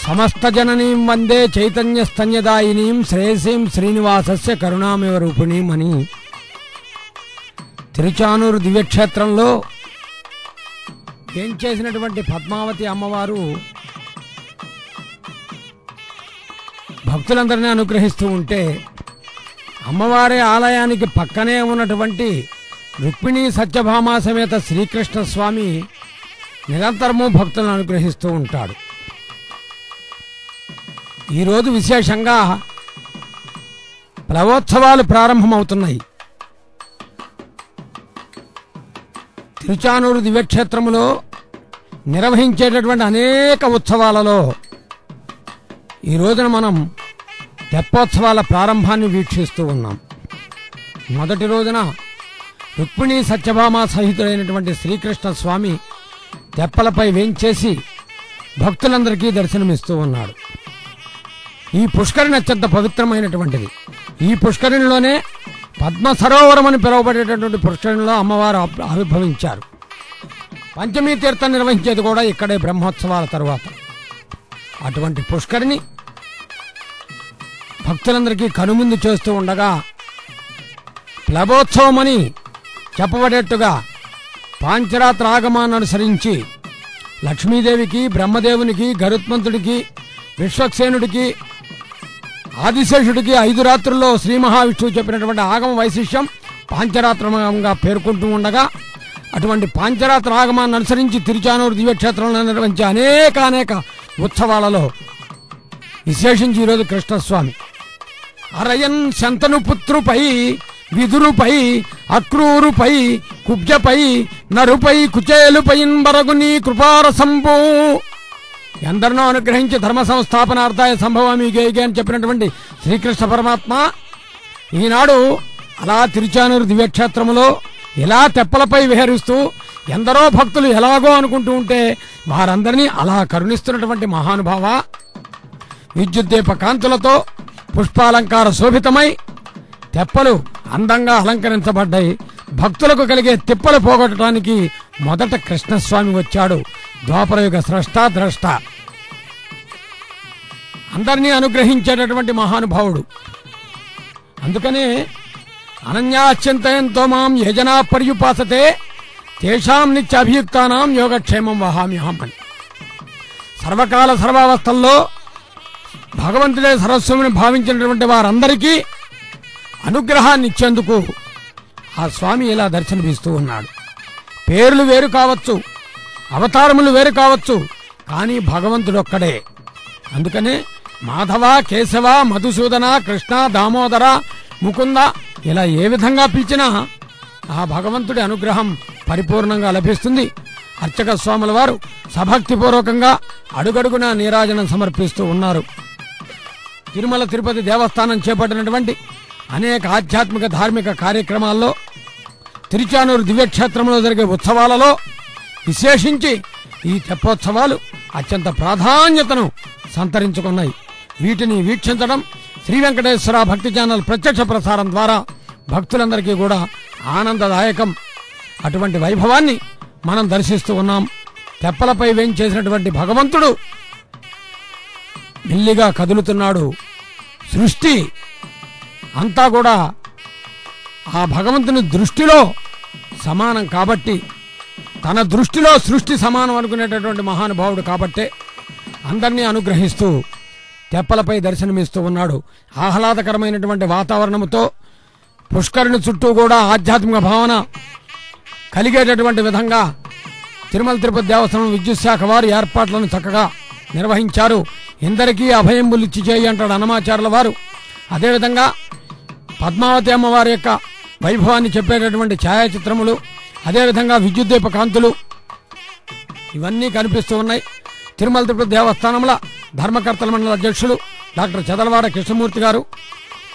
సమస్త జననీం వందే చైతన్య స్తన్యదాయినీం శ్రేయసీం శ్రీనివాసస్య కరుణామివ రూపిణీం అని తిరుచానూరు దివ్యక్షేత్రంలో ఏం చేసినటువంటి పద్మావతి అమ్మవారు భక్తులందరినీ అనుగ్రహిస్తూ ఉంటే అమ్మవారి ఆలయానికి పక్కనే ఉన్నటువంటి రుక్మిణీ సత్యభామా సమేత శ్రీకృష్ణ స్వామి నిరంతరము భక్తులను అనుగ్రహిస్తూ ఉంటాడు. ఈరోజు విశేషంగా ప్లవోత్సవాలు ప్రారంభమవుతున్నాయి. తిరుచానూరు దివ్యక్షేత్రములో నిర్వహించేటటువంటి అనేక ఉత్సవాలలో ఈ రోజున మనం తెప్పోత్సవాల ప్రారంభాన్ని వీక్షిస్తూ ఉన్నాం. మొదటి రోజున రుక్మిణీ సత్యభామ సహితుడైనటువంటి శ్రీకృష్ణ స్వామి తెప్పలపై వేంచేసి భక్తులందరికీ దర్శనమిస్తూ ఉన్నాడు. ఈ పుష్కరిణి అత్యంత పవిత్రమైనటువంటిది. ఈ పుష్కరిణిలోనే పద్మ సరోవరం అని పిలువబడేటటువంటి పుష్కరిణిలో అమ్మవారు ఆవిర్భవించారు. పంచమీ తీర్థం నిర్వహించేది కూడా ఇక్కడే బ్రహ్మోత్సవాల తరువాత. అటువంటి పుష్కరిణి భక్తులందరికీ కనుముందు చేస్తూ ఉండగా ప్లవోత్సవం అని చెప్పబడేట్టుగా పాంచరాత్ర ఆగమాన్ని అనుసరించి లక్ష్మీదేవికి, బ్రహ్మదేవునికి, గరుత్మంతుడికి, విశ్వక్సేనుడికి, ఆదిశేషుడికి 5 రాత్రుల్లో శ్రీ మహావిష్ణువు చెప్పినటువంటి ఆగమ వైశిష్యం పాంచరాత్రంగా పేర్కొంటూ ఉండగా అటువంటి పాంచరాత్ర ఆగమాన్ని అనుసరించి తిరుచానూరు దివ్యక్షేత్రంలో నిర్వహించే అనేక ఉత్సవాలలో విశేషించి ఈరోజు కృష్ణస్వామి అరయన్ శంతను పుత్రుపై, విదురుపై, అక్రూరుపై, కుబ్జపై, నరుపై, కుచేలుపై బరగుని కృపారసంభూ ఎందరినో అనుగ్రహించి ధర్మ సంస్థాపనార్థాయ సంభవామి యుగే అని చెప్పినటువంటి శ్రీకృష్ణ పరమాత్మ ఈనాడు అలా తిరుచానూరు దివ్యక్షేత్రములో ఇలా తెప్పలపై విహరిస్తూ ఎందరో భక్తులు ఎలాగో అనుకుంటూ ఉంటే వారందరినీ అలా కరుణిస్తున్నటువంటి మహానుభావ. విద్యుద్దీప కాంతులతో పుష్పాలంకార శోభితమై తెప్పలు అందంగా అలంకరించబడ్డాయి. భక్తులకు కలిగే తిప్పలు పోగొట్టడానికి మొదట కృష్ణస్వామి వచ్చాడు. ద్వాపరయుగ స్రష్ట ద్రష్ట, అందరినీ అనుగ్రహించేటటువంటి మహానుభావుడు. అందుకనే అనన్యాశ్చింతయంతో మాం యజనా పర్యుపాసతే తేషాం నిత్యాభియుక్తానాం యోగక్షేమం వహామ్యహం అని సర్వకాల సర్వావస్థల్లో భగవంతుడే సరస్వతిని భావించినటువంటి వారందరికీ అనుగ్రహాన్ని ఇచ్చేందుకు ఆ స్వామి ఇలా దర్శనమిస్తూ ఉన్నాడు. పేర్లు వేరు కావచ్చు, అవతారములు వేరు కావచ్చు, కానీ భగవంతుడొక్కడే. అందుకనే మాధవ, కేశవ, మధుసూదన, కృష్ణ, దామోదర, ముకుంద ఇలా ఏ విధంగా పిలిచినా ఆ భగవంతుడి అనుగ్రహం పరిపూర్ణంగా లభిస్తుంది. అర్చక స్వాముల వారు సభక్తిపూర్వకంగా అడుగడుగునా నీరాజనం సమర్పిస్తూ ఉన్నారు. తిరుమల తిరుపతి దేవస్థానం చేపట్టినటువంటి అనేక ఆధ్యాత్మిక ధార్మిక కార్యక్రమాల్లో తిరుచానూరు దివ్యక్షేత్రంలో జరిగే ఉత్సవాలలో విశేషించి ఈ తెప్పోత్సవాలు అత్యంత ప్రాధాన్యతను సంతరించుకున్నాయి. వీటిని వీక్షించడం శ్రీ వెంకటేశ్వర భక్తి ఛానల్ ప్రత్యక్ష ప్రసారం ద్వారా భక్తులందరికీ కూడా ఆనందదాయకం. అటువంటి వైభవాన్ని మనం దర్శిస్తూ ఉన్నాం. తెప్పలపై వేంచేసినటువంటి భగవంతుడు మెల్లిగా కదులుతున్నాడు. సృష్టి అంతా కూడా ఆ భగవంతుని దృష్టిలో సమానం కాబట్టి, తన దృష్టిలో సృష్టి సమానం అనుకునేటటువంటి మహానుభావుడు కాబట్టే అందరినీ అనుగ్రహిస్తూ తెప్పలపై దర్శనమిస్తూ ఉన్నాడు. ఆహ్లాదకరమైనటువంటి వాతావరణంతో పుష్కరిణి చుట్టూ కూడా ఆధ్యాత్మిక భావన కలిగేటటువంటి విధంగా తిరుమల తిరుపతి దేవస్థానం విద్యుత్ శాఖ వారు ఏర్పాట్లను చక్కగా నిర్వహించారు. ఇందరికీ అభయం బులిచ్చి చేయి అంటాడు అన్నమాచార్యుల వారు. అదేవిధంగా పద్మావతి అమ్మవారి యొక్క వైభవాన్ని చెప్పేటటువంటి ఛాయాచిత్రములు, అదేవిధంగా విద్యుద్దీప కాంతులు ఇవన్నీ కనిపిస్తూ ఉన్నాయి. తిరుమల తిరుపతి దేవస్థానముల ధర్మకర్తల మండలి అధ్యక్షులు డాక్టర్ చదలవాడ కృష్ణమూర్తి గారు,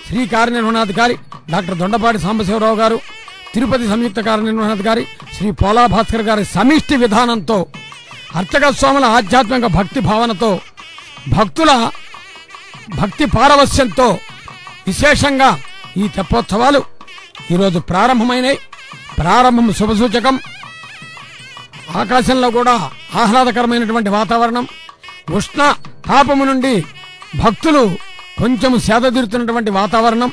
శ్రీ కార్యనిర్వహణాధికారి డాక్టర్ దొండపాటి సాంబశివరావు గారు, తిరుపతి సంయుక్త కార్యనిర్వహణాధికారి శ్రీ పోలా భాస్కర్ గారి సమిష్టి విధానంతో, అర్చక స్వాముల ఆధ్యాత్మిక భక్తి భావనతో, భక్తుల భక్తి పారవస్యంతో విశేషంగా ఈ తెప్పోత్సవాలు ఈరోజు ప్రారంభమైనాయి. ప్రారంభం శుభసూచకం. ఆకాశంలో కూడా ఆహ్లాదకరమైనటువంటి వాతావరణం, ఉష్ణ తాపము నుండి భక్తులు కొంచెం సేదతీరుతున్నటువంటి వాతావరణం.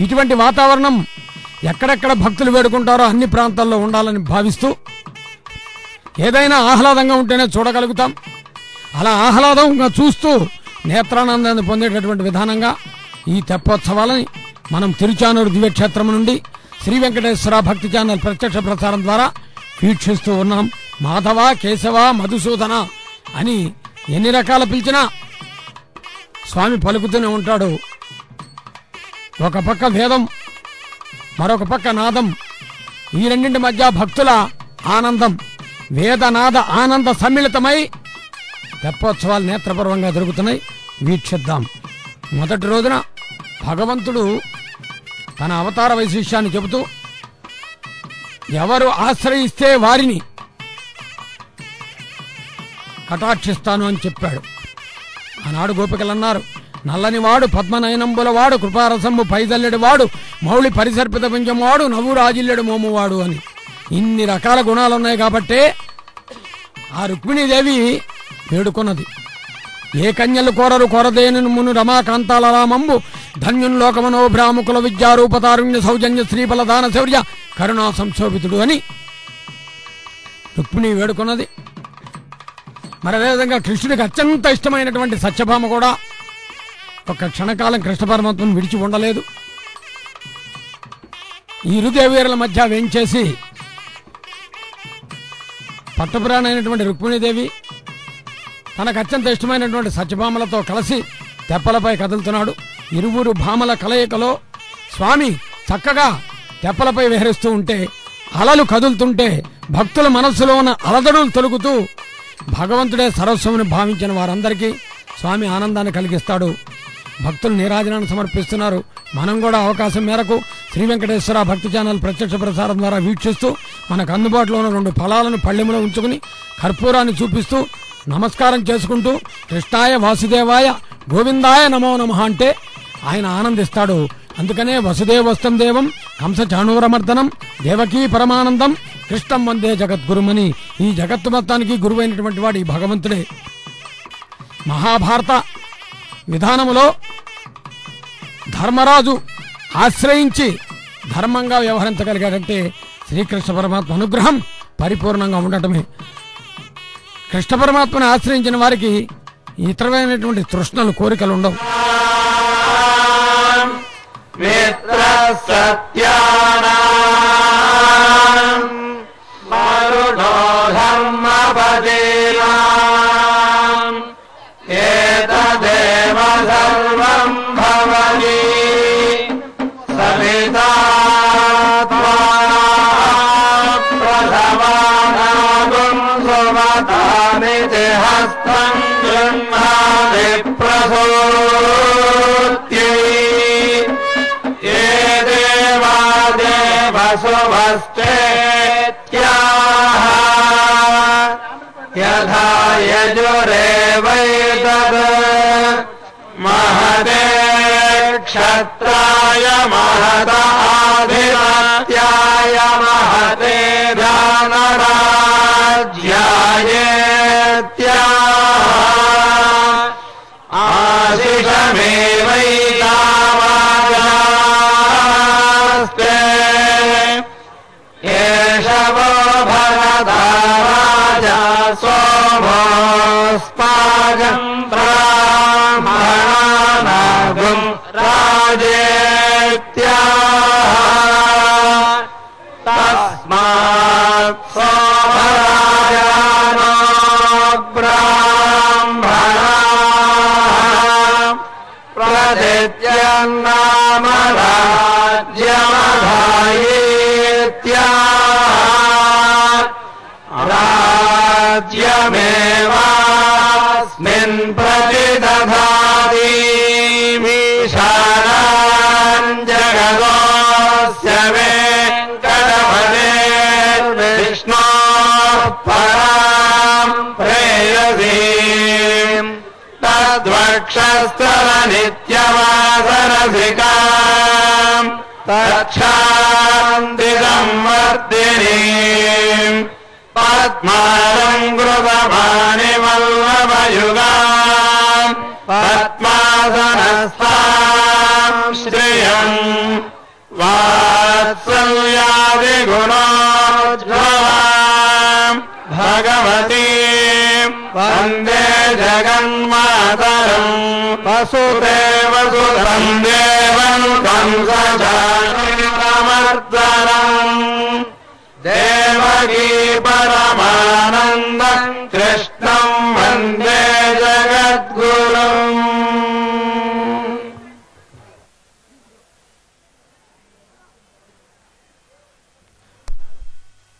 ఇటువంటి వాతావరణం ఎక్కడెక్కడ భక్తులు వేడుకుంటారో అన్ని ప్రాంతాల్లో ఉండాలని భావిస్తూ ఏదైనా ఆహ్లాదంగా ఉంటేనే చూడగలుగుతాం. అలా ఆహ్లాదంగా చూస్తూ నేత్రానందాన్ని పొందేటటువంటి విధానంగా ఈ తెప్పోత్సవాలని మనం తిరుచానూరు దివ్యక్షేత్రం నుండి శ్రీ వెంకటేశ్వర భక్తి ఛానల్ ప్రత్యక్ష ప్రసారం ద్వారా వీక్షిస్తూ ఉన్నాం. మాధవ, కేశవ, మధుసూదన అని ఎన్ని రకాల పిలిచినా స్వామి పలుకుతూనే ఉంటాడు. ఒక పక్క వేదం, మరొక పక్క నాదం, ఈ రెండింటి మధ్య భక్తుల ఆనందం, వేదనాద ఆనంద సమ్మిళితమై తెప్పోత్సవాలు నేత్రపర్వంగా జరుగుతున్నాయి. వీక్షిద్దాం. మొదటి రోజున భగవంతుడు తన అవతార వైశిష్యాన్ని చెబుతూ ఎవరు ఆశ్రయిస్తే వారిని కటాక్షిస్తాను అని చెప్పాడు. ఆనాడు గోపికలన్నారు, నల్లనివాడు పద్మనయనంబులవాడు కృపారసంబు పైదల్లెడివాడు మౌళి పరిసర్పిత పుంజంవాడు నవ్వు రాజిల్లెడు మోమువాడు అని. ఇన్ని రకాల గుణాలున్నాయి కాబట్టే ఆ రుక్మిణీదేవి వేడుకొన్నది. ఏ కన్యలు కోరరు కొరదేను మును రమాకాంతాల రామంబు ధన్యున్ లోకమనో భ్రాముకుల విద్యారూపతారుణ్య సౌజన్య శ్రీఫల దాన శౌర్య కరుణా సంశోభితుడు అని రుక్మిణి వేడుకొన్నది. మరి అదేవిధంగా కృష్ణుడికి అత్యంత ఇష్టమైనటువంటి సత్యభామ కూడా ఒక క్షణకాలం కృష్ణ పరమాత్మను విడిచి ఉండలేదు. ఈ ఇరుదేవీరుల మధ్య వేంచేసి పట్టపురాణైనటువంటి రుక్మిణీదేవి తనకు అత్యంత ఇష్టమైనటువంటి సత్యభామలతో కలిసి తెప్పలపై కదులుతున్నాడు. ఇరువురు భామల కలయికలో స్వామి చక్కగా తెప్పలపై విహరిస్తూ ఉంటే, అలలు కదులుతుంటే భక్తుల మనస్సులో ఉన్న అలదడులు తొలుగుతూ భగవంతుడే సరస్వముని భావించిన వారందరికీ స్వామి ఆనందాన్ని కలిగిస్తాడు. భక్తులు నీరాజనాన్ని సమర్పిస్తున్నారు. మనం కూడా అవకాశం మేరకు శ్రీ వెంకటేశ్వర భక్తి ఛానల్ ప్రత్యక్ష ప్రసారం ద్వారా వీక్షిస్తూ మనకు అందుబాటులో ఉన్న 2 ఫలాలను పళ్ళెములో ఉంచుకుని కర్పూరాన్ని చూపిస్తూ నమస్కారం చేసుకుంటూ కృష్ణాయ వాసుదేవాయ గోవిందాయ నమో నమః అంటే ఆయన ఆనందిస్తాడు. అందుకనే వసుదేవస్తం దేవం కంస చాణూరమర్దనం దేవకీ పరమానందం కృష్ణం వందే జగద్గురుమని ఈ జగత్తు మొత్తానికి గురువైనటువంటి వాడు ఈ భగవంతుడే. మహాభారత విధానములో ధర్మరాజు ఆశ్రయించి ధర్మంగా వ్యవహరించగలిగాడంటే శ్రీకృష్ణ పరమాత్మ అనుగ్రహం పరిపూర్ణంగా ఉండటమే. కృష్ణ పరమాత్మను ఆశ్రయించిన వారికి ఇతరమైనటువంటి తృష్ణలు, కోరికలు ఉండవు. यथा यजुरेवैतद् महते क्षत्राय महताधिपत्याय महते दानराज्यायेत्याह आशिषमेवैतावाजास्ते एषवो भरता राजा सोमोऽस्माकं ब्राह्मणानागुं राजेत्याह तस्मात् सोमराजानो ब्राह्मणाः प्रदित्यन्नाम राज्यमधायेत्याह राज्यमेवास्मिन् प्रतिदधाति मीशानां जगतोऽस्य वेङ्कटपतेर्विष्णोः परां प्रेयसीम् तद्वक्षस्थलनित्यवासरसिकाम् तच्छान्तिसंवर्धिनीम् पद्मालङ्कृतमानिवल्लभयुगाम् పద్మాసనస్థాం శ్రియం వాత్సల్యాదిగుణోజ్వలాం భగవతీం వందే జగన్మాతరం వసుదేవసుతం దేవం కంసచానమర్దనం దేవకీ పరమానంద కృష్ణం వందే జగద్గురుం.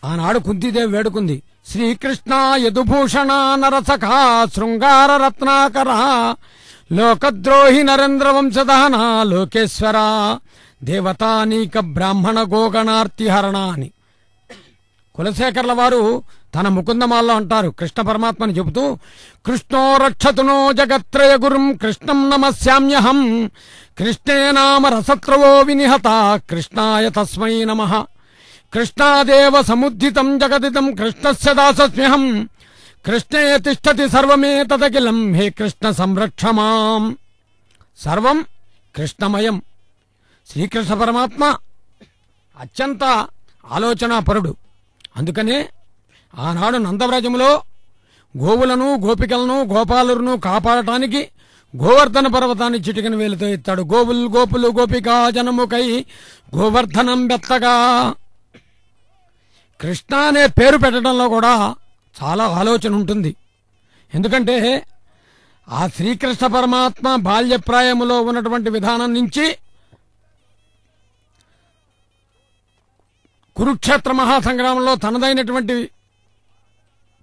ఆనాడు కుంతీదేవి వేడుకుంది, శ్రీకృష్ణ యదుభూషణ నరసఖా శృంగార రత్నాకర లోకద్రోహి నరేంద్ర వంశదహన లోకేశ్వర దేవతానీక బ్రాహ్మణ గోగణార్తిహరణ అని. కులశేఖర్ల వారు తన ముకుందమాల్లో అంటారు, కృష్ణ పరమాత్మని చెబుతూ, కృష్ణో రక్షతునో జగత్రయ గురుం కృష్ణం నమస్యామ్యహం కృష్ణే నామ రసత్రవో వినిహత కృష్ణాయ తస్మై నమః కృష్ణాదేవ సముద్ధితం జగదిదం కృష్ణస్య దాసస్మ్యహం కృష్ణే తిష్టతి సర్వమేతదఖిలం హే కృష్ణ సంరక్ష మాం. సర్వం కృష్ణమయం. శ్రీకృష్ణ పరమాత్మ అత్యంత ఆలోచనాపరుడు. అందుకనే ఆనాడు నందవ్రజములో గోవులను గోపికలను గోపాలులను కాపాడటానికి గోవర్ధన పర్వతాన్ని చిటికిన వేలుతో ఎత్తాడు. గోపులు గోపికా జనముకై గోవర్ధనం బెత్తగా. కృష్ణ అనే పేరు పెట్టడంలో కూడా చాలా ఆలోచన ఉంటుంది. ఎందుకంటే ఆ శ్రీకృష్ణ పరమాత్మ బాల్యప్రాయములో ఉన్నటువంటి విధానం నుంచి కురుక్షేత్ర మహాసంగ్రామంలో తనదైనటువంటి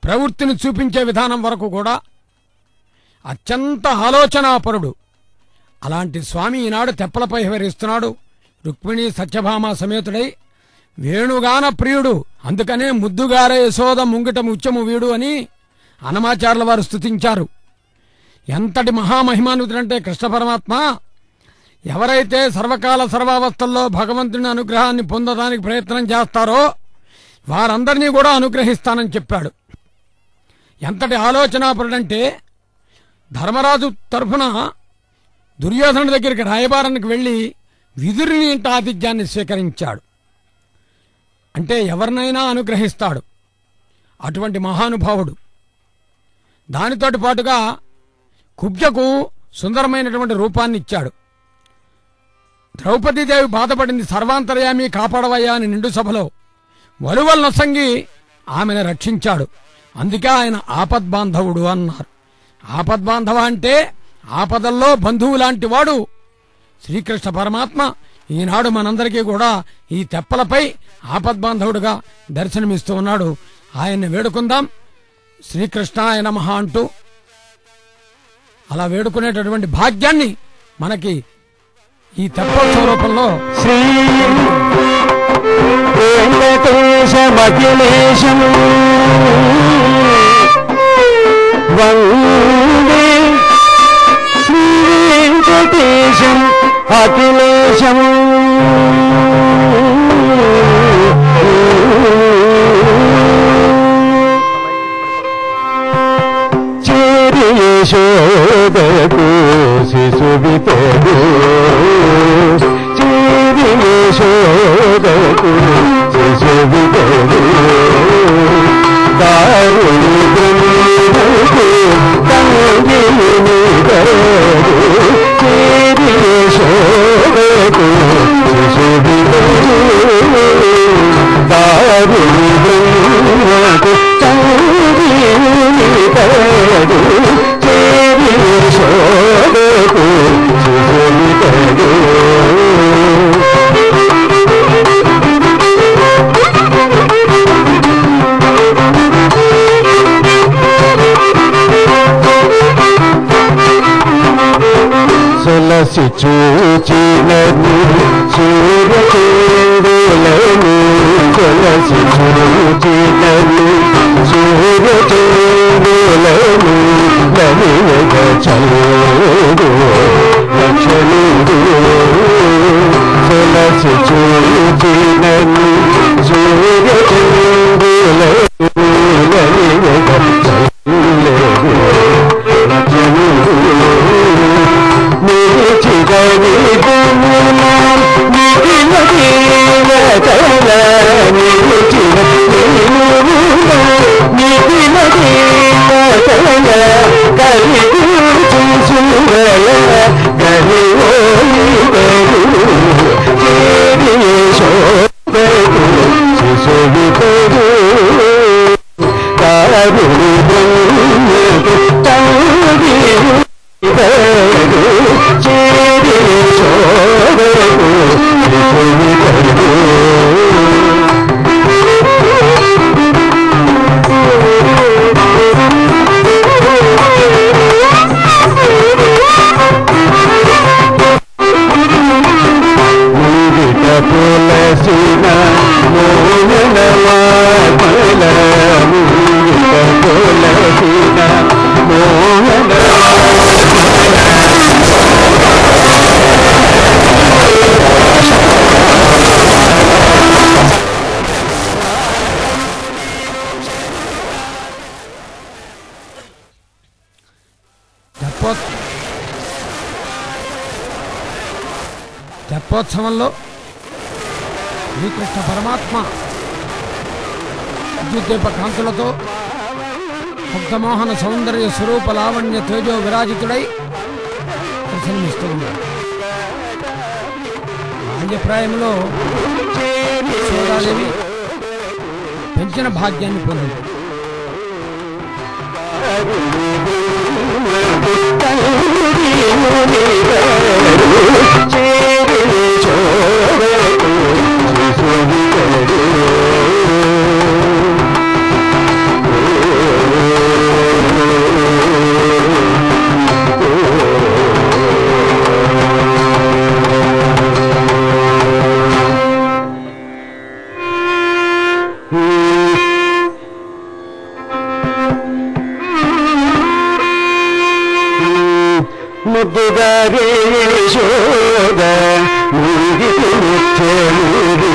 ప్రవృత్తిని చూపించే విధానం వరకు కూడా అత్యంత ఆలోచనాపరుడు. అలాంటి స్వామి ఈనాడు తెప్పలపై విహరిస్తున్నాడు. రుక్మిణి సత్యభామ సమేతుడై వేణుగాన ప్రియుడు. అందుకనే ముద్దుగారే యశోద ముంగిట ముత్యము వీడు అని అన్నమాచార్యుల వారు స్తుతించారు. ఎంతటి మహామహిమానుతుడంటే కృష్ణ పరమాత్మ, ఎవరైతే సర్వకాల సర్వావస్థల్లో భగవంతుని అనుగ్రహాన్ని పొందడానికి ప్రయత్నం చేస్తారో వారందరినీ కూడా అనుగ్రహిస్తానని చెప్పాడు. ఎంతటి ఆలోచనాపరుడంటే ధర్మరాజు తరఫున దుర్యోధనుడి దగ్గరికి రాయబారానికి వెళ్లి విదురుని ఇంట ఆతిథ్యాన్ని స్వీకరించాడు. అంటే ఎవరినైనా అనుగ్రహిస్తాడు అటువంటి మహానుభావుడు. దానితోటి పాటుగా కుబ్జకు సుందరమైనటువంటి రూపాన్ని ఇచ్చాడు. ద్రౌపదీదేవి బాధపడింది, సర్వాంతర్యామి కాపాడవయ్యా అని నిండు సభలో వలువలు నొసంగి ఆమెను రక్షించాడు. అందుకే ఆయన ఆపద్బాంధవుడు అన్నారు. ఆపద్బాంధవ అంటే ఆపదల్లో బంధువు లాంటి వాడు శ్రీకృష్ణ పరమాత్మ. ఈనాడు మనందరికీ కూడా ఈ తెప్పలపై ఆపద్బాంధవుడుగా దర్శనమిస్తూ ఉన్నాడు. ఆయన్ని వేడుకుందాం. శ్రీకృష్ణాయ నమః అంటూ అలా వేడుకునేటటువంటి భాగ్యాన్ని మనకి ఈ తెప్పోత్సవ రూపంలో శ్రీ వెంకటేశమఖిలేశం వందే శ్రీ వెంకటేశం అఖిలేశం చేరి యశోదకు శిశువితడు చేరి యశోదకు శిశువితడు దారుని బ్రహ్మకు తంగిని దరు చేరి యశోదకు శిశువితడు దారుని బ్రహ్మకు తంగిని దరు చేరి యశోదకు శిశువితడు సొలసి చూచినను సూర్యచంద్రులను సొలసి చూచినను సూర్యచంద్రులను నలియగ చల్లుడు లక్షణుడు సొలసి చూచినను సూర్యచంద్రులను నలియగ చల్లుడు లక్షణుడు తెప్పోత్సవంలో శ్రీకృష్ణ పరమాత్మ విద్యుద్దీప కాంతులతో ముగ్ధమోహన సౌందర్య స్వరూప లావణ్య తేజో విరాజితుడై దర్శనమిస్తూ ఉన్నాడు. బాల్యప్రాయంలో యశోదాదేవి పెంచిన భాగ్యాన్ని పొందింది. ముద్దుగారే యశోద ముగిది ముత్యముడి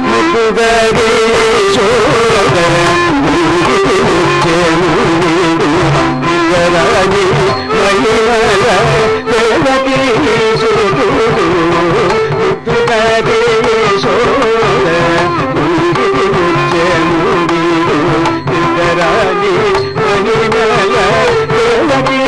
ముద్దుగారే యశోద ముగిది ముత్యముడి నిగరాని మహిమల దేవకి సుతుడు ముద్దుగారే యశోద ముగిది ముత్యముడి నిగరాని మహిమల దేవకి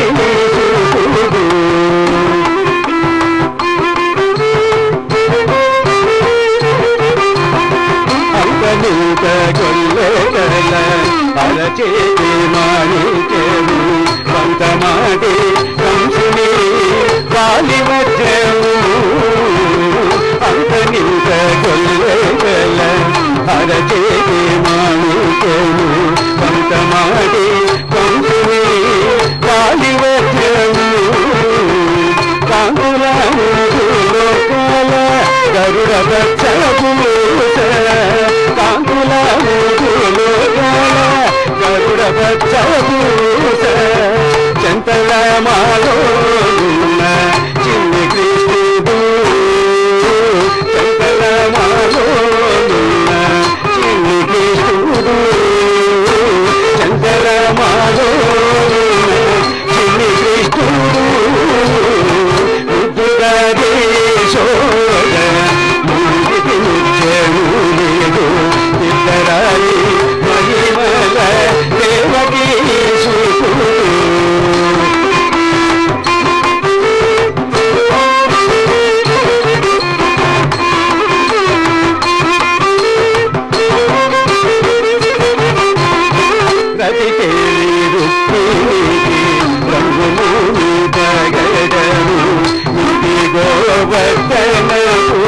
అరచేతి మాణిక్యము పంతమాటి కంసుని వాలి వజ్రము అంతనింత కొల్లెగల అరచేతి మాణిక్యము పంతమాటి కంసుని వాలి వజ్రము కాంగులము లోకాల గరుడ దక్షపూస కాంగులము లోకాల గరుడ దక్షపూస చంతల మాలోనున్న చిన్ని కృష్ణుడు చంతల మాలోనున్న చిన్ని కృష్ణుడు చంతల మాలోనున్న చిన్ని కృష్ణుడు ముద్దుగారే యశోద ముగిది ముత్యముడు ఇద్దరాలి మహిమల దేవకీ సుతుడు రతికేలి రుక్మిణికి రంగుమూని పగడము ఇంటి గోవర్ధనపు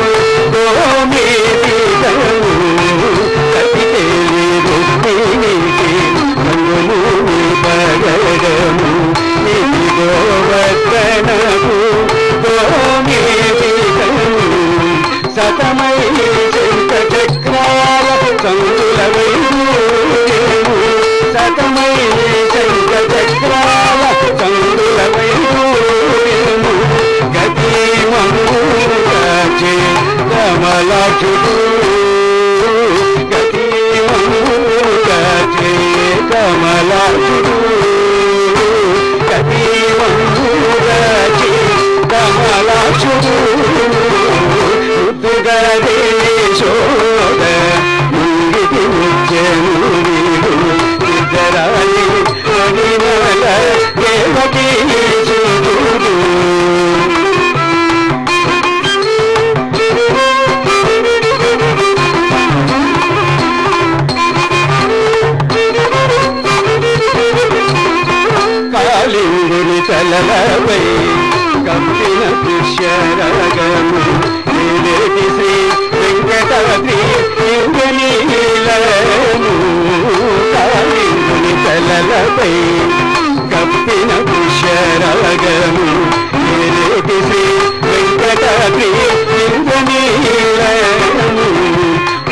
గోమేదిగము రతికేలి రుక్మిణికి రంగుమూని పగడము ఇంటి గోవర్ధనపు గోమేదిగము సతమై శంఖ చక్రాల కందుల వైడూర్యము సతమై శంఖ చక్రాల కందుల వైడూర్యము గతిమము కాచే కమలాక్షుడు గతిమము కాచే కమలాక్షుడు గతిమము కాచే కమలాక్షుడు ముద్దుగారే యశోద ముగిది ముత్యముడు ఇద్దరాలి మహిమల తలలపై కప్పిన పుష్యరాగము ఏలేటి శ్రీ వెంకటాద్రి యుగనీలము కాళిందుని తలలపై కప్పిన పుష్యరాగము ఏలేటి శ్రీ వెంకటాద్రి యుగనీలము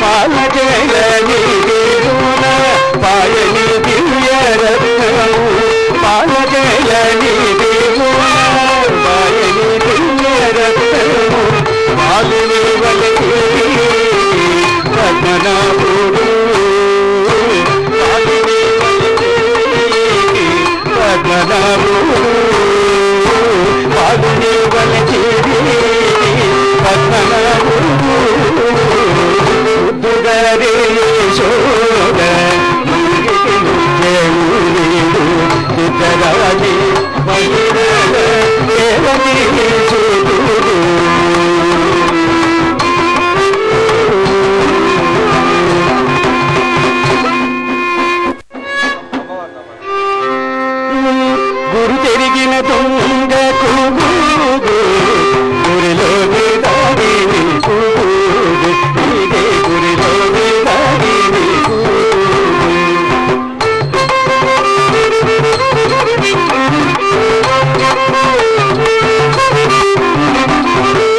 పాలజలని దేవున పాయని దివ్యరత్నము పాలజలని దేవున పాయని దివ్యరత్నము పాలిని వలకి పద్మనాభుడు పాలిని వలకి పద్మనాభుడు పాలిని వలకి పద్మనాభుడు దుగరే శోగ మంగిటి ముఖ్యమునిడు సిద్ధరాజి మహిళ దేవని చూడు గురు తిరిగిన దొంగ గురిలో దారిని ఇదే గురిలో దారిని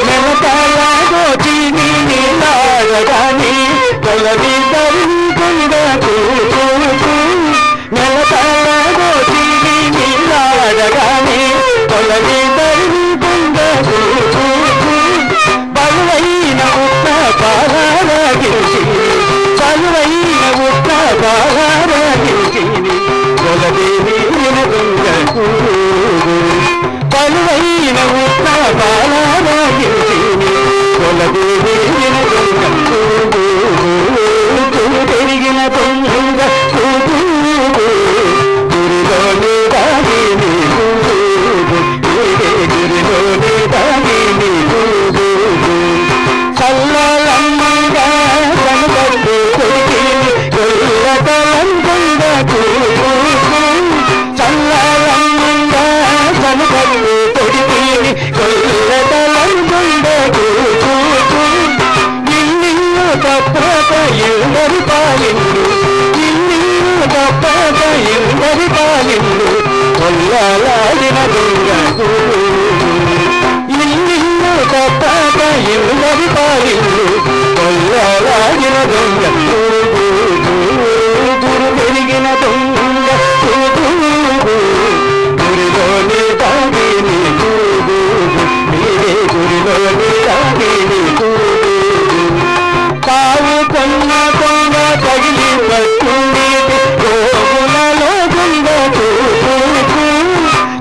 నెలకాయ గోచిని నీలాడగాని కొలవి దరింకొండ నెలకాయ గోచిని నీలాడగాని కొలవి దరింకొండ బలువైన ఉత్త బాలారగిల్చి చలువైన ఉత్త బాలారగిల్చి కొలదేవి దొంగకు బలువైన ఉత్త బాలారగిల్చి కొలదేవి దొంగకు పెరిగిన దొంగ గురిలోని దాగిని గురిలోని దాగిని చల్లమ్మంగా కనబడు కొరికి కొల్లతలంగొండకు చల్లమ్మంగా కనబడు కొరికి కొల్లతలంగొండకు ఇల్లు తప్పక ఎల్లరి పాలిండు ఇల్లు తప్పక ఎల్లరి పాలిండు కొల్లలాడిన దొంగకు ఇల్లు తప్పక ఎల్లరి పాలిండు కొల్లలాడిన దొంగ గురు పెరిగిన దొంగ గురిలోని దాగిని మీరే గురిలోని దాగిని తావు కొన్న దొంగ తగిలి పట్టుండి గోగులలో దొంగ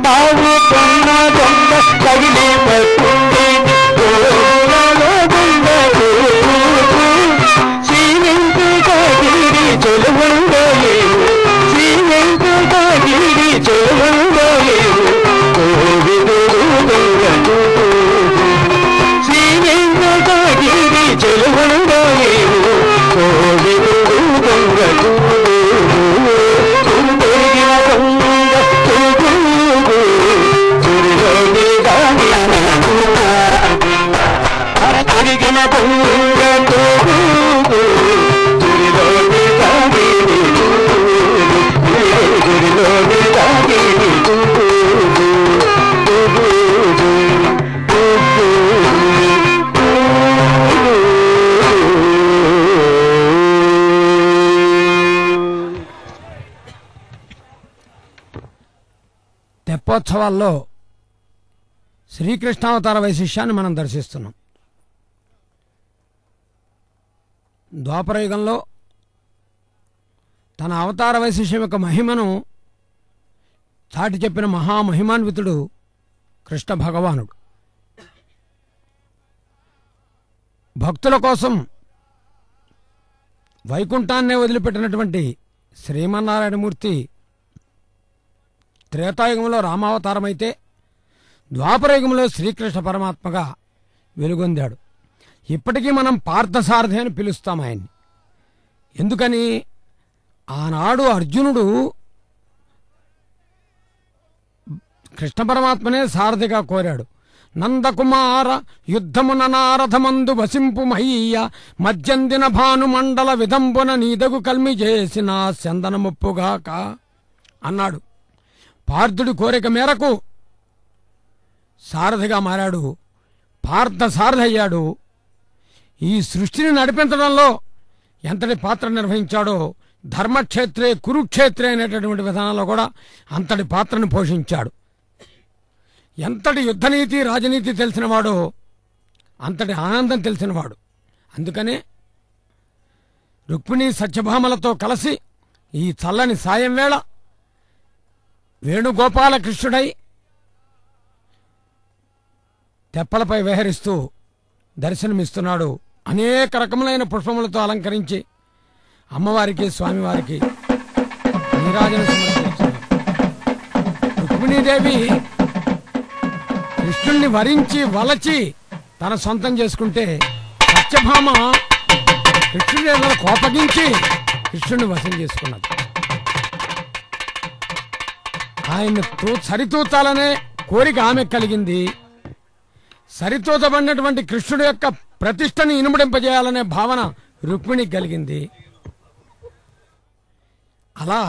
తావు కొన్న దొంగ తగిలి పట్టుండి గోగులలో దొంగ శ్రీవెంకటగిరి చెలువండలేవు శ్రీవెంకటగిరి చెలువండలేవు కోవిదుడు దొంగ శ్రీవెంకటగిరి చెలువండలేవు కోవిదుడు దొంగ పెరిగిన దొంగ గురిలోని దాగిన తిరిగిన దొంగ గురిలోని దాగిని గురిలోని దాగిని తెప్పోత్సవాల్లో శ్రీకృష్ణావతార వైశిష్యాన్ని మనం దర్శిస్తున్నాం. ద్వాపరయుగంలో తన అవతార వైశిష్యం యొక్క మహిమను చాటి చెప్పిన మహామహిమాన్వితుడు కృష్ణ భగవానుడు. భక్తుల కోసం వైకుంఠాన్నే వదిలిపెట్టినటువంటి శ్రీమన్నారాయణమూర్తి త్రేతాయుగంలో రామావతారమైతే ద్వాపరయుగంలో శ్రీకృష్ణ పరమాత్మగా వెలుగొందాడు. ఇప్పటికీ మనం పార్థసారథి అని పిలుస్తాం ఆయన్ని. ఎందుకని? ఆనాడు అర్జునుడు కృష్ణ పరమాత్మనే సారథిగా కోరాడు. నందకుమార యుద్ధమున నారథమందు వసింపు మహీయ మధ్యందిన భానుమండల విదంబున నీదగు కల్మి చేసిన చందనముప్పుగాక అన్నాడు. పార్థుడి కోరిక మేరకు సారథిగా మారాడు. పార్థ సారథి అయ్యాడు. ఈ సృష్టిని నడిపించడంలో ఎంతటి పాత్ర నిర్వహించాడో ధర్మక్షేత్రే కురుక్షేత్రే అనేటటువంటి విధానంలో కూడా అంతటి పాత్రను పోషించాడు. ఎంతటి యుద్ధనీతి రాజనీతి తెలిసినవాడో అంతటి ఆనందం తెలిసినవాడు. అందుకనే రుక్మిణి సత్యభామలతో కలిసి ఈ చల్లని సాయం వేళ వేణుగోపాలకృష్ణుడై తెప్పలపై విహరిస్తూ దర్శనమిస్తున్నాడు. అనేక రకములైన పుష్పములతో అలంకరించి అమ్మవారికి స్వామివారికి నీరాజన సమర్పిస్తున్నారు. రుక్మిణీదేవి కృష్ణుణ్ణి వరించి వలచి తన సొంతం చేసుకుంటే సత్యభామ కృష్ణుడి కోపగించి కృష్ణుడిని వశం చేసుకున్నది. ఆయన్ని సరితూతాలనే కోరిక ఆమె కలిగింది. సరితూతబడినటువంటి కృష్ణుడి యొక్క ప్రతిష్టని ఇనుమడింపజేయాలనే భావన రుక్మిణికి కలిగింది. అలా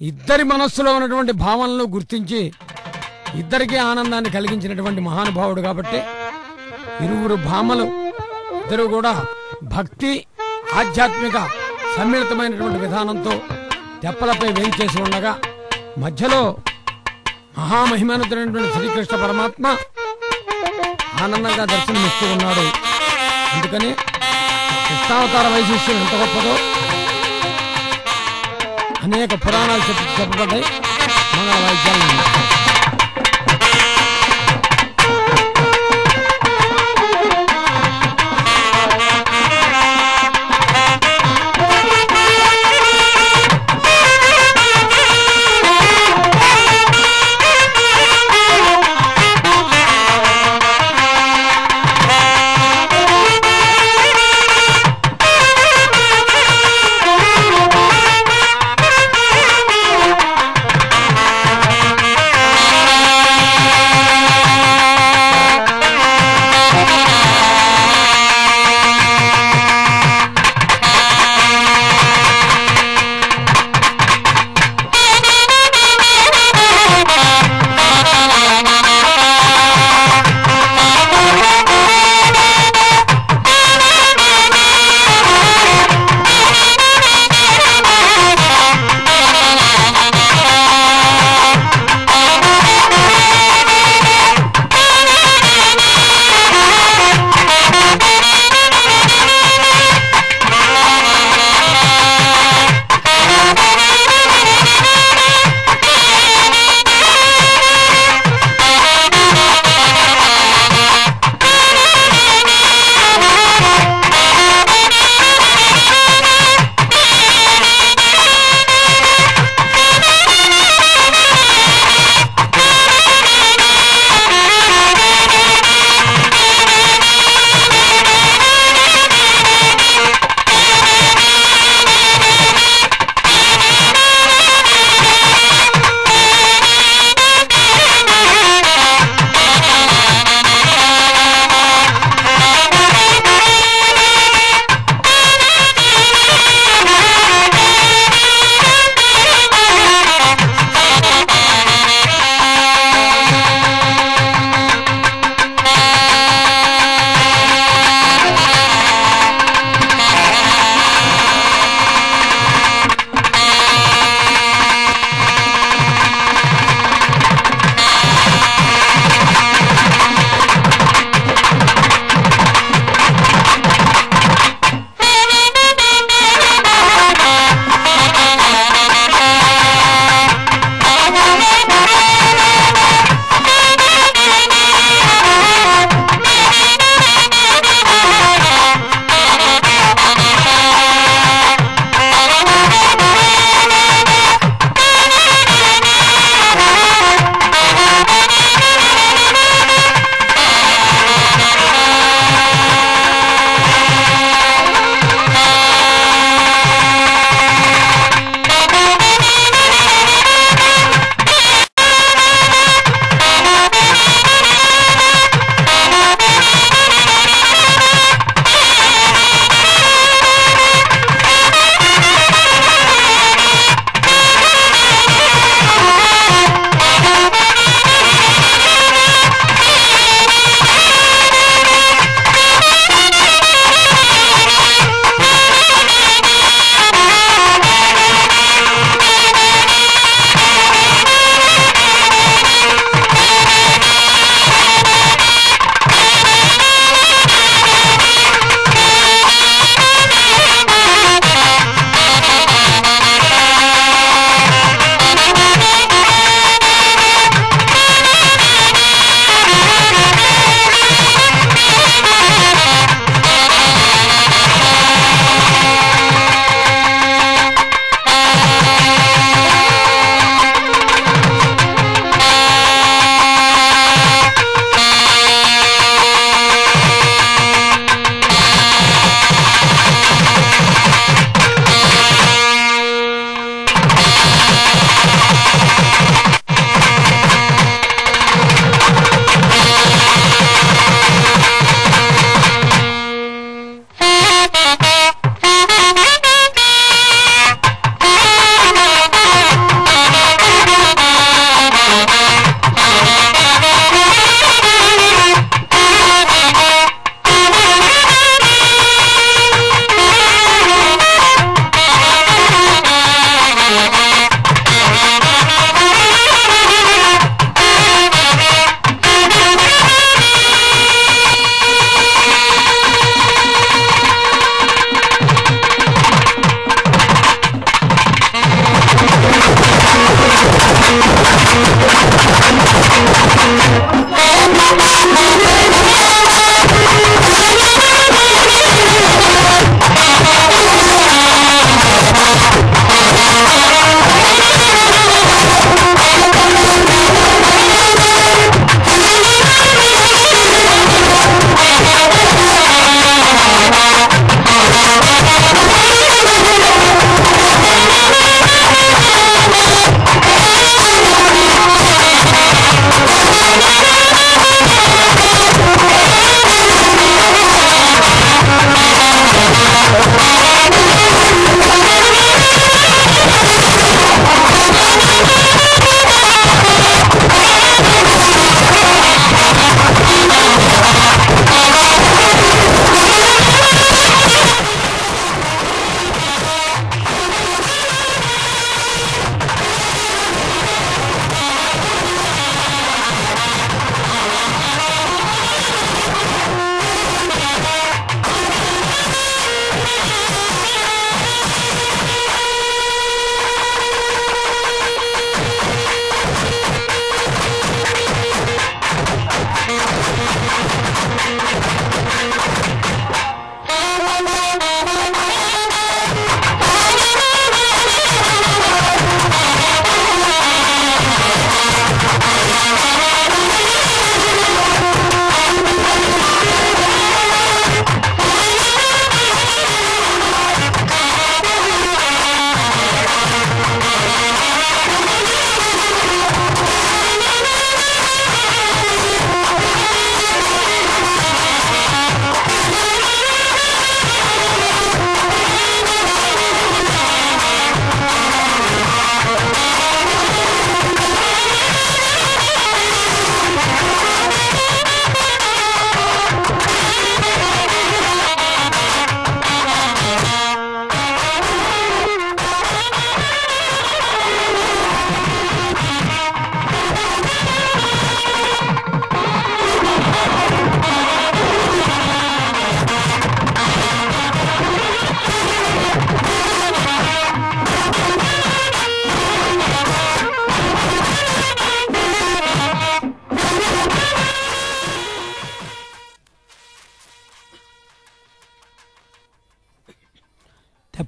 ఇద్దరి మనస్సులో ఉన్నటువంటి భావనలు గుర్తించి ఇద్దరికీ ఆనందాన్ని కలిగించినటువంటి మహానుభావుడు కాబట్టి ఇరువురు భామలు ఇద్దరు కూడా భక్తి ఆధ్యాత్మిక సమ్మిళితమైనటువంటి విధానంతో తెప్పలపై వేయించేసి ఉండగా మధ్యలో మహామహిమానుతుడైనటువంటి శ్రీకృష్ణ పరమాత్మ ఆనందంగా దర్శనమిస్తూ ఉన్నాడు. అందుకని కృష్ణావతార వైశిష్యం ఎంత గొప్పదో అనేక పురాణాలు చెప్పబడ్డాయి. మంగళ వాయిద్యాలు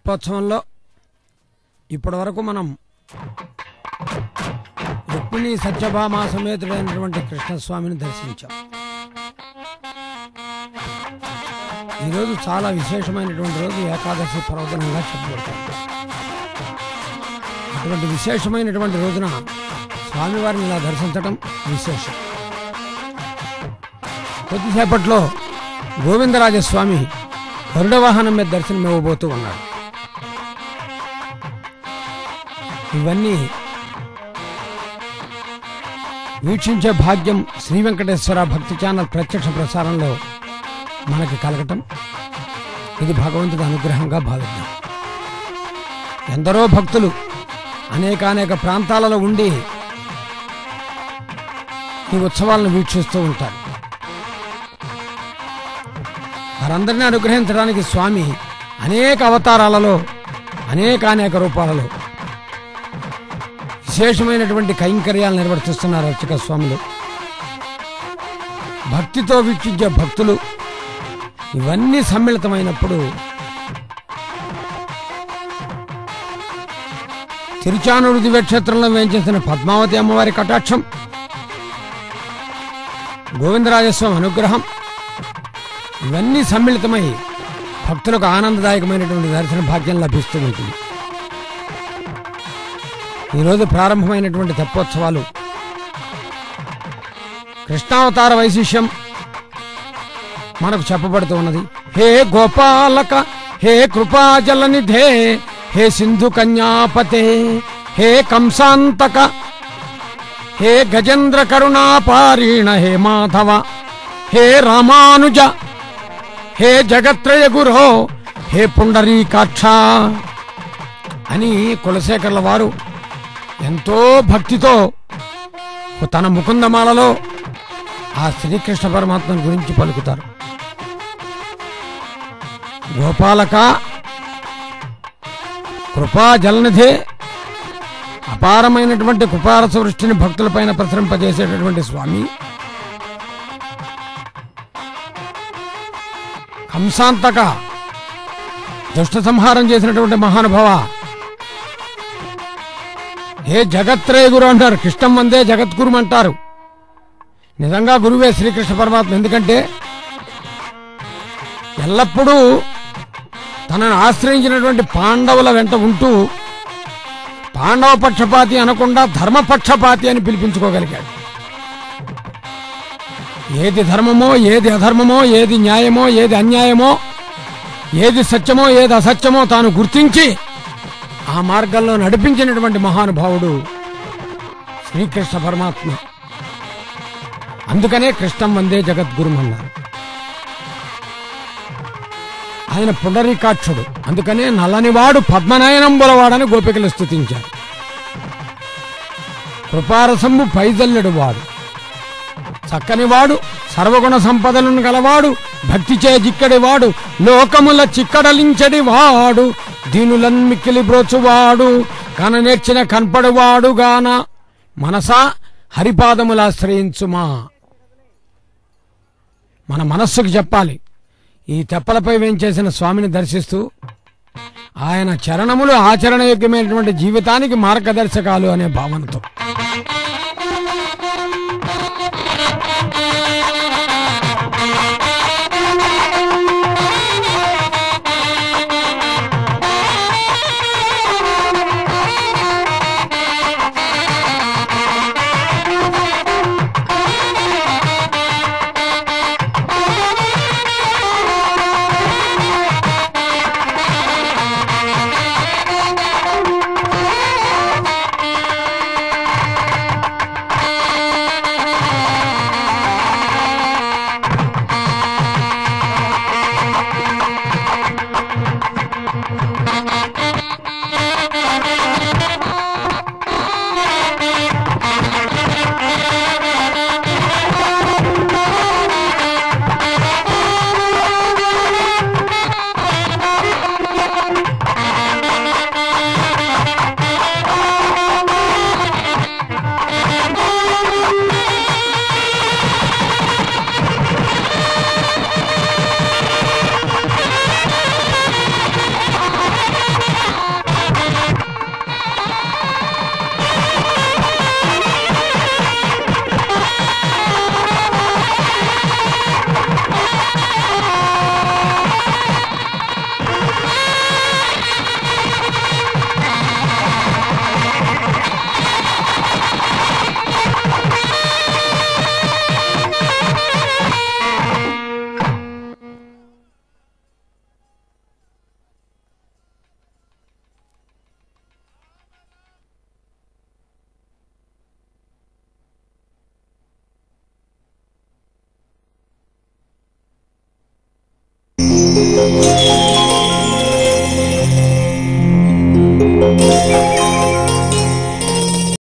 తెప్పోత్సవంలో ఇప్పటి వరకు మనం రుక్మిణీ సత్యభామా సమేతుడైనటువంటి కృష్ణస్వామిని దర్శించాం. ఈరోజు చాలా విశేషమైనటువంటి రోజు, ఏకాదశి పర్వదినంగా చెప్పబడుతుంది. అటువంటి విశేషమైనటువంటి రోజున స్వామివారిని ఇలా దర్శించడం విశేషం. కొద్దిసేపట్లో గోవిందరాజస్వామి గరుడ వాహనం మీద దర్శనం ఇవ్వబోతూ ఉన్నాడు. ఇవన్నీ వీక్షించే భాగ్యం శ్రీ వెంకటేశ్వర భక్తి ఛానల్ ప్రత్యక్ష ప్రసారంలో మనకి కలగటం ఇది భగవంతుడి అనుగ్రహంగా భావిద్దాం. ఎందరో భక్తులు అనేక ప్రాంతాలలో ఉండి ఈ ఉత్సవాలను వీక్షిస్తూ ఉంటారు. వారందరినీ అనుగ్రహించడానికి స్వామి అనేక అవతారాలలో అనేక రూపాలలో విశేషమైనటువంటి కైంకర్యాలు నిర్వర్తిస్తున్నారు అర్చక స్వాములు. భక్తితో వీక్షించే భక్తులు ఇవన్నీ సమ్మిళితమైనప్పుడు తిరుచానూరు దివ్యక్షేత్రంలో వేంచేసిన పద్మావతి అమ్మవారి కటాక్షం, గోవిందరాజస్వామి అనుగ్రహం ఇవన్నీ సమ్మిళితమై భక్తులకు ఆనందదాయకమైనటువంటి దర్శన భాగ్యం లభిస్తూ ఉంటుంది. ఈరోజు ప్రారంభమైనటువంటి తెప్పోత్సవాలు కృష్ణావతార వైశిష్యం మనకు చెప్పబడుతూ ఉన్నది. హే గోపాలక, హే కృపాజలనిధే, హే సింధు కన్యాపతే, హే కంసాంతక, హే గజేంద్ర కరుణాపారీణ, హే మాధవ, హే రామానుజ, హే జగత్రయ గురో, హే పుండరీకాక్ష అని కులశేఖర్ల వారు ఎంతో భక్తితో తన ముకుందమాలలో ఆ శ్రీకృష్ణ పరమాత్మని గురించి పలుకుతారు. గోపాలక, కృపా జలనిధే, అపారమైనటువంటి కృపారస వృష్టిని భక్తులపైన ప్రసరింపజేసేటటువంటి స్వామి, కంసాంతక, దుష్ట సంహారం చేసినటువంటి మహానుభావ, ఏ జగత్రేయ గురు అంటారు, కృష్ణం వందే జగద్గురు అంటారు. నిజంగా గురువే శ్రీకృష్ణ పరమాత్మ. ఎందుకంటే ఎల్లప్పుడూ తనను ఆశ్రయించినటువంటి పాండవుల వెంట ఉంటూ పాండవ పక్షపాతి అనకుండా ధర్మపక్షపాతి అని పిలిపించుకోగలిగాడు. ఏది ధర్మమో, ఏది అధర్మమో, ఏది న్యాయమో, ఏది అన్యాయమో, ఏది సత్యమో, ఏది అసత్యమో తాను గుర్తించి ఆ మార్గంలో నడిపించినటువంటి మహానుభావుడు శ్రీకృష్ణ పరమాత్మ. అందుకనే కృష్ణం వందే జగద్గురు అన్నారు. ఆయన పుండరీకాక్షుడు, అందుకనే నల్లనివాడు పద్మనయనంబులవాడని గోపికలు స్తుతించారు. కృపారసంబు పైదల్లెడు వాడు, చక్కనివాడు, సర్వగుణ సంపదలను గలవాడు, భక్తిచే జిక్కడివాడు, లోకముల చిక్కడలించడి వాడు, దీనులన్ మిక్కిలి బ్రోచువాడు, కననేర్చిన కనపడువాడు గాన మనసా హరిపాదములాశ్రయించుమా. మన మనస్సుకు చెప్పాలి, ఈ తెప్పలపై వేంచేసిన స్వామిని దర్శిస్తూ ఆయన చరణములు ఆచరణయోగ్యమైనటువంటి జీవితానికి మార్గదర్శకాలు అనే భావనతో Thank you.